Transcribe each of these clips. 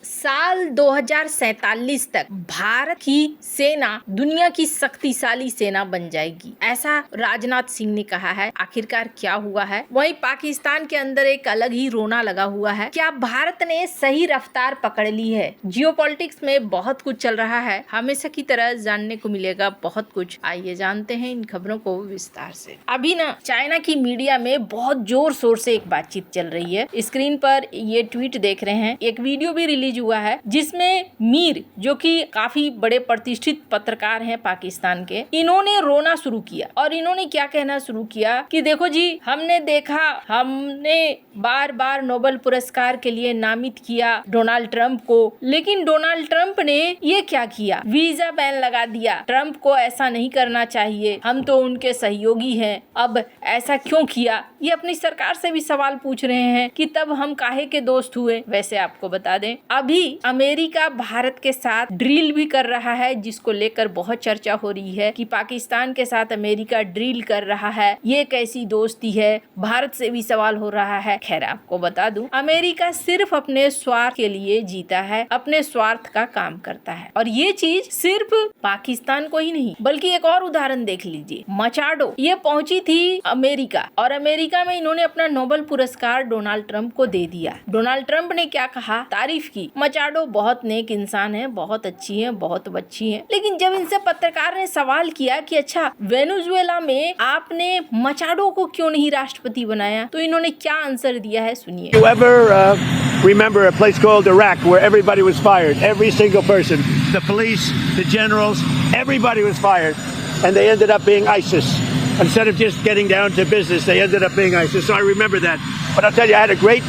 साल 2047 तक भारत की सेना दुनिया की शक्तिशाली सेना बन जाएगी, ऐसा राजनाथ सिंह ने कहा है। आखिरकार क्या हुआ है? वहीं पाकिस्तान के अंदर एक अलग ही रोना लगा हुआ है। क्या भारत ने सही रफ्तार पकड़ ली है? जियोपॉलिटिक्स में बहुत कुछ चल रहा है, हमेशा की तरह जानने को मिलेगा बहुत कुछ। आइए जानते हैं इन खबरों को विस्तार से। अभी ना चाइना की मीडिया में बहुत जोर शोर से एक बातचीत चल रही है। स्क्रीन पर ये ट्वीट देख रहे हैं, एक वीडियो भी रिलीज हुआ है जिसमें मीर, जो कि काफी बड़े प्रतिष्ठित पत्रकार हैं पाकिस्तान के, इन्होंने रोना शुरू किया। और इन्होंने क्या कहना शुरू किया कि देखो जी, हमने देखा, हमने बार बार नोबेल पुरस्कार के लिए नामित किया डोनाल्ड ट्रंप को, लेकिन डोनाल्ड ट्रंप ने ये क्या किया, वीजा बैन लगा दिया। ट्रंप को ऐसा नहीं करना चाहिए, हम तो उनके सहयोगी हैं, अब ऐसा क्यों किया? ये अपनी सरकार से भी सवाल पूछ रहे हैं कि तब हम काहे के दोस्त हुए। वैसे आपको बता दें, अभी अमेरिका भारत के साथ ड्रिल भी कर रहा है, जिसको लेकर बहुत चर्चा हो रही है कि पाकिस्तान के साथ अमेरिका ड्रिल कर रहा है, ये कैसी दोस्ती है? भारत से भी सवाल हो रहा है। खैर आपको बता दूं, अमेरिका सिर्फ अपने स्वार्थ के लिए जीता है, अपने स्वार्थ का काम करता है। और ये चीज सिर्फ पाकिस्तान को ही नहीं, बल्कि एक और उदाहरण देख लीजिए, मचाडो ये पहुंची थी अमेरिका, और अमेरिका में इन्होंने अपना नोबेल पुरस्कार डोनाल्ड ट्रंप को दे दिया। डोनाल्ड ट्रंप ने क्या कहा? तारीफ की, मचाडो बहुत नेक इंसान है, बहुत अच्छी है, बहुत अच्छी है। लेकिन जब इनसे पत्रकार ने सवाल किया कि अच्छा, वेनेजुएला में आपने मचाडो को क्यों नहीं राष्ट्रपति बनाया, तो इन्होंने क्या आंसर दिया है, सुनिए। Remember a place called Iraq where everybody was fired, every single person, the police, the generals, everybody was fired, and they ended up being ISIS. Instead of just getting down to business, they ended up being ISIS. So I remember that. But I'll tell you, I had a great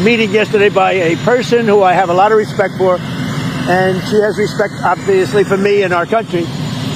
meeting yesterday by a person who I have a lot of respect for, and she has respect obviously for me and our country,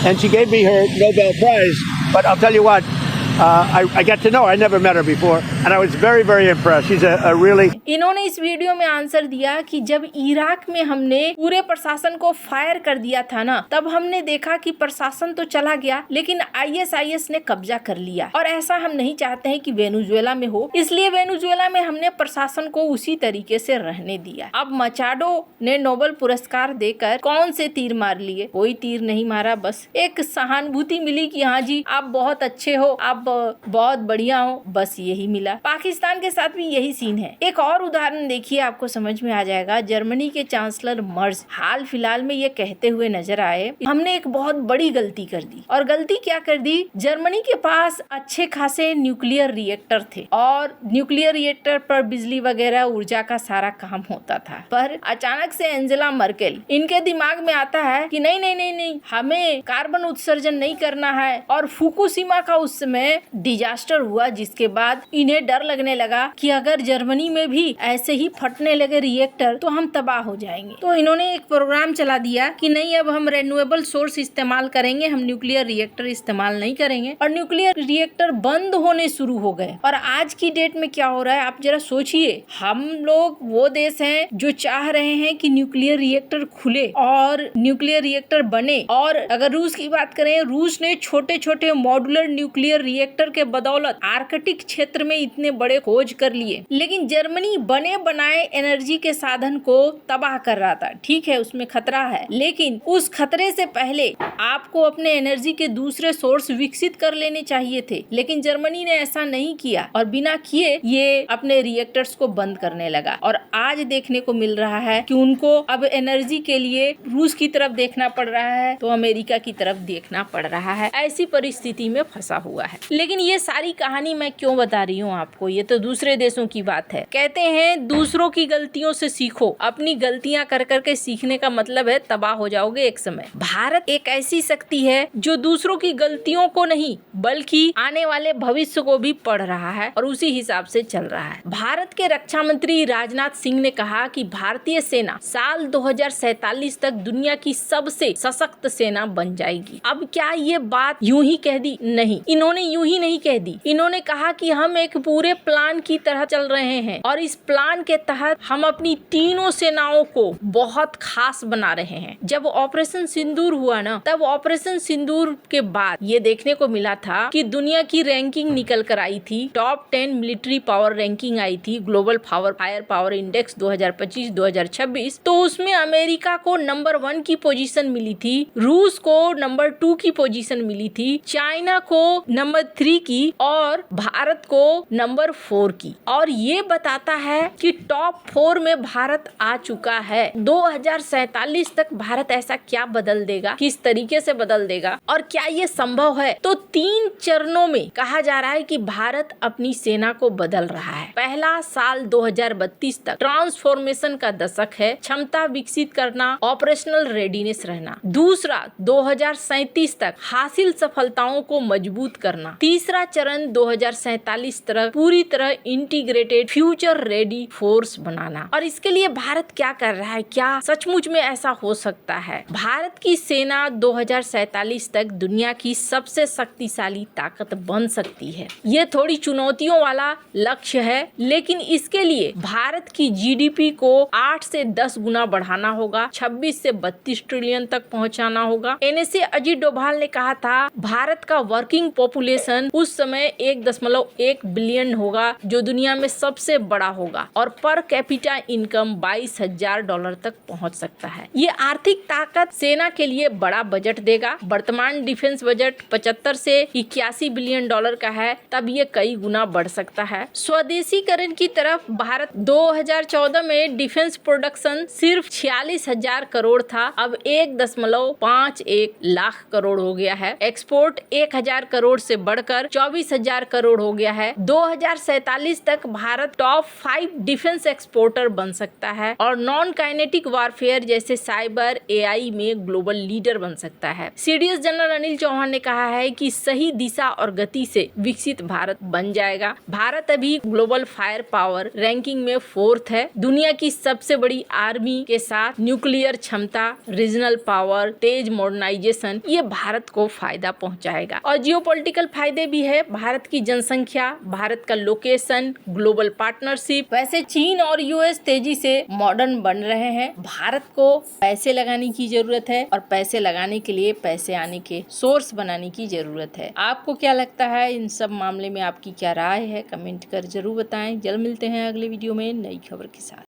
and she gave me her Nobel Prize. But I'll tell you what, I got to know, I never met her before, and I was very, very impressed. She's a really... इन्होंने इस video में answer दिया कि जब Iraq में हमने पूरे प्रशासन को फायर कर दिया था ना, तब हमने देखा कि प्रशासन तो चला गया, लेकिन ISIS ने कब्जा कर लिया, और ऐसा हम नहीं चाहते हैं कि वेनेजुएला में हो, इसलिए वेनेजुएला में हमने प्रशासन को उसी तरीके से रहने दिया। अब मचाडो ने नोबेल पुरस्कार देकर कौन से तीर मार लिए? कोई तीर नहीं मारा, बस एक सहानुभूति मिली कि हाँ जी, आप बहुत अच्छे हो, आप बहुत बढ़िया हो, बस यही मिला। पाकिस्तान के साथ भी यही सीन है। एक और उदाहरण देखिए, आपको समझ में आ जाएगा। जर्मनी के चांसलर मर्ज हाल फिलहाल में ये कहते हुए नजर आए, हमने एक बहुत बड़ी गलती कर दी। और गलती क्या कर दी? जर्मनी के पास अच्छे खासे न्यूक्लियर रिएक्टर थे, और न्यूक्लियर रिएक्टर पर बिजली वगैरह ऊर्जा का सारा काम होता था। पर अचानक से एंजेला मर्केल, इनके दिमाग में आता है कि नहीं नहीं नहीं नहीं, हमें कार्बन उत्सर्जन नहीं करना है। और फुकुशिमा का उस समय डिजास्टर हुआ, जिसके बाद इन्हें डर लगने लगा कि अगर जर्मनी में भी ऐसे ही फटने लगे रिएक्टर तो हम तबाह हो जाएंगे। तो इन्होंने एक प्रोग्राम चला दिया कि नहीं, अब हम रिन्यूएबल सोर्स इस्तेमाल करेंगे, हम न्यूक्लियर रिएक्टर इस्तेमाल नहीं करेंगे। और न्यूक्लियर रिएक्टर बंद होने शुरू हो गए। और आज की डेट में क्या हो रहा है, आप जरा सोचिए। हम लोग वो देश हैं जो चाह रहे हैं कि न्यूक्लियर रिएक्टर खुले और न्यूक्लियर रिएक्टर बने। और अगर रूस की बात करें, रूस ने छोटे छोटे मॉड्यूलर न्यूक्लियर रिएक्टर के बदौलत आर्कटिक क्षेत्र में इतने बड़े खोज कर लिए। लेकिन जर्मनी बने बनाए एनर्जी के साधन को तबाह कर रहा था। ठीक है, उसमें खतरा है, लेकिन उस खतरे से पहले आपको अपने एनर्जी के दूसरे सोर्स विकसित कर लेने चाहिए थे। लेकिन जर्मनी ने ऐसा नहीं किया, और बिना किए ये अपने रिएक्टर्स को बंद करने लगा। और आज देखने को मिल रहा है कि उनको अब एनर्जी के लिए रूस की तरफ देखना पड़ रहा है, तो अमेरिका की तरफ देखना पड़ रहा है। ऐसी परिस्थिति में फंसा हुआ है। लेकिन ये सारी कहानी मैं क्यों बता रही हूँ आपको? ये तो दूसरे देशों की बात है। कहते हैं दूसरों की गलतियों से सीखो, अपनी गलतियां कर करके सीखने का मतलब है तबाह हो जाओगे एक समय। भारत एक ऐसी शक्ति है जो दूसरों की गलतियों को नहीं, बल्कि आने वाले भविष्य को भी पढ़ रहा है और उसी हिसाब से चल रहा है। भारत के रक्षा मंत्री राजनाथ सिंह ने कहा कि भारतीय सेना साल 2047 तक दुनिया की सबसे सशक्त सेना बन जाएगी। अब क्या ये बात यूं ही कह दी? नहीं, इन्होंने यूं यूं ही नहीं कह दी, इन्होंने कहा कि हम एक पूरे प्लान की तरह चल रहे हैं और इस प्लान के तहत हम अपनी तीनों सेनाओं को बहुत खास बना रहे हैं। जब ऑपरेशन सिंदूर हुआ ना, तब ऑपरेशन सिंदूर के बाद ये देखने को मिला था कि दुनिया की रैंकिंग निकल कर आई थी, टॉप 10 मिलिट्री पावर रैंकिंग आई थी, ग्लोबल फायर पावर इंडेक्स 2025-2026। तो उसमें अमेरिका को नंबर 1 की पोजीशन मिली थी, रूस को नंबर 2 की पोजीशन मिली थी, चाइना को नंबर 3 की और भारत को नंबर 4 की। और ये बताता है कि टॉप 4 में भारत आ चुका है। 2047 तक भारत ऐसा क्या बदल देगा, किस तरीके से बदल देगा और क्या ये संभव है? तो 3 चरणों में कहा जा रहा है कि भारत अपनी सेना को बदल रहा है। पहला साल 2032 तक ट्रांसफॉर्मेशन का दशक है, क्षमता विकसित करना, ऑपरेशनल रेडीनेस रहना। दूसरा 2037 तक हासिल सफलताओं को मजबूत करना। तीसरा चरण 2047 तक पूरी तरह इंटीग्रेटेड फ्यूचर रेडी फोर्स बनाना। और इसके लिए भारत क्या कर रहा है? क्या सचमुच में ऐसा हो सकता है? भारत की सेना 2047 तक दुनिया की सबसे शक्तिशाली ताकत बन सकती है। ये थोड़ी चुनौतियों वाला लक्ष्य है, लेकिन इसके लिए भारत की जीडीपी को 8 से 10 गुना बढ़ाना होगा, 26 से 32 ट्रिलियन तक पहुंचाना होगा। एनएसए अजीत डोभाल ने कहा था भारत का वर्किंग पॉपुलेशन उस समय 1.1 बिलियन होगा, जो दुनिया में सबसे बड़ा होगा और पर कैपिटा इनकम $22,000 तक पहुंच सकता है। ये आर्थिक ताकत सेना के लिए बड़ा बजट देगा। वर्तमान डिफेंस बजट 75 से 81 बिलियन डॉलर का है, तब ये कई गुना बढ़ सकता है। स्वदेशीकरण की तरफ भारत 2014 में डिफेंस प्रोडक्शन सिर्फ 46,000 करोड़ था, अब 1.51 लाख करोड़ हो गया है। एक्सपोर्ट 1,000 करोड़ से बढ़कर 24,000 करोड़ हो गया है। 2047 तक भारत टॉप 5 डिफेंस एक्सपोर्टर बन सकता है और नॉन काइनेटिक वारफेयर जैसे साइबर एआई में ग्लोबल लीडर बन सकता है। सीडीएस जनरल अनिल चौहान ने कहा है कि सही दिशा और गति से विकसित भारत बन जाएगा। भारत अभी ग्लोबल फायर पावर रैंकिंग में 4th है। दुनिया की सबसे बड़ी आर्मी के साथ न्यूक्लियर क्षमता, रीजनल पावर, तेज मॉडर्नाइजेशन, ये भारत को फायदा पहुंचाएगा। और जियोपॉलिटिकल फायदे भी है। भारत की जनसंख्या, भारत का लोकेशन, ग्लोबल पार्टनरशिप। वैसे चीन और यूएस तेजी से मॉडर्न बन रहे हैं। भारत को पैसे लगाने की जरूरत है और पैसे लगाने के लिए पैसे आने के सोर्स बनाने की जरूरत है। आपको क्या लगता है? इन सब मामले में आपकी क्या राय है? कमेंट कर जरूर बताएं। जल्द मिलते हैं अगले वीडियो में नई खबर के साथ।